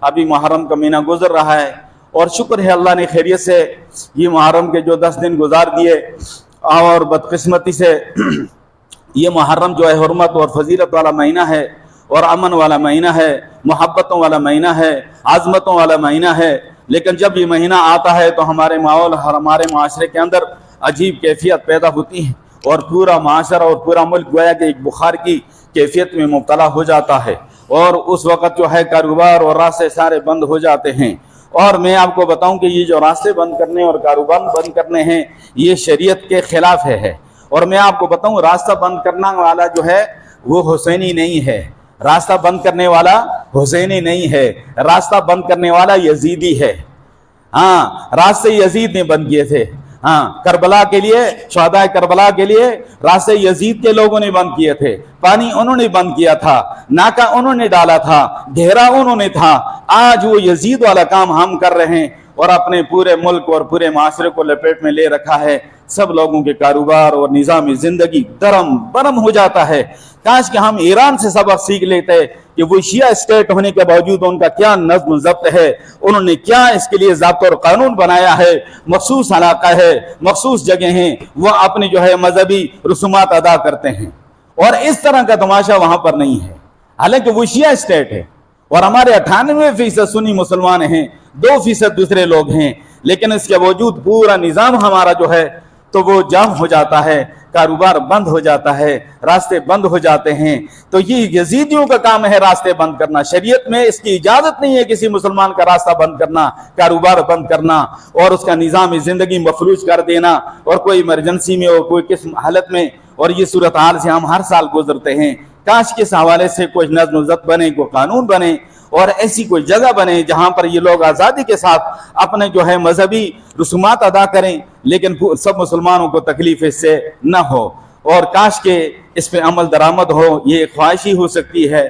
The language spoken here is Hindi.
अभी मुहर्रम का महीना गुजर रहा है और शुक्र है अल्लाह ने खैरियत से ये मुहर्रम के जो 10 दिन गुजार दिए। और बदकिस्मती से ये मुहर्रम जो है हुर्मत और फजीलत वाला महीना है और अमन वाला महीना है, मोहब्बतों वाला महीना है, आज़मतों वाला महीना है। लेकिन जब ये महीना आता है तो हमारे माहौल और हमारे माशरे के अंदर अजीब कैफियत पैदा होती है और पूरा माशरा और पूरा मुल्क गोया कि एक बुखार की कैफियत में मुब्तला हो जाता है और उस वक़्त जो है कारोबार और रास्ते सारे बंद हो जाते हैं। और मैं आपको बताऊं कि ये जो रास्ते बंद करने और कारोबार बंद करने हैं ये शरीयत के खिलाफ है। और मैं आपको बताऊं रास्ता बंद करने वाला जो है वो हुसैनी नहीं है, रास्ता बंद करने वाला हुसैनी नहीं है, रास्ता बंद करने वाला यजीदी है। हाँ, रास्ते यजीद ने बंद किए थे। हाँ, करबला के लिए, शहदाए करबला के लिए रास्ते यजीद के लोगों ने बंद किए थे। पानी उन्होंने बंद किया था, नाका उन्होंने डाला था, घेरा उन्होंने था। आज वो यजीद वाला काम हम कर रहे हैं और अपने पूरे मुल्क और पूरे माशरे को लपेट में ले रखा है। सब लोगों के कारोबार और निज़ाम जिंदगी दरम बरम हो जाता है। काश कि हम ईरान से सबक सीख लेते कि वो शिया स्टेट होने के बावजूद उनका क्या नज़्म ज़ब्त है, उन्होंने क्या इसके लिए ज़ब्त और कानून बनाया है। मखसूस इलाका है, मखसूस जगह हैं, वह अपने जो है मजहबी रसूमात अदा करते हैं और इस तरह का तमाशा वहां पर नहीं है। हालांकि वो शिया स्टेट है और हमारे 98% सुन्नी मुसलमान हैं, 2% दूसरे लोग हैं, लेकिन इसके बावजूद पूरा निज़ाम हमारा जो है तो वो जाम हो जाता है, कारोबार बंद हो जाता है, रास्ते बंद हो जाते हैं। तो ये यजीदियों का काम है रास्ते बंद करना। शरीयत में इसकी इजाजत नहीं है किसी मुसलमान का रास्ता बंद करना, कारोबार बंद करना और उसका निज़ाम जिंदगी मफलूज कर देना और कोई इमरजेंसी में और कोई किस हालत में। और ये सूरत हाल से हम हर साल गुजरते हैं। काश के हवाले से कोई नज़्म ज़ब्त बने, कोई कानून बने और ऐसी कोई जगह बने जहां पर ये लोग आज़ादी के साथ अपने जो है मजहबी रसूमात अदा करें, लेकिन सब मुसलमानों को तकलीफ इससे न हो। और काश के इस पे अमल दरामद हो, ये ख्वाहिश ही हो सकती है।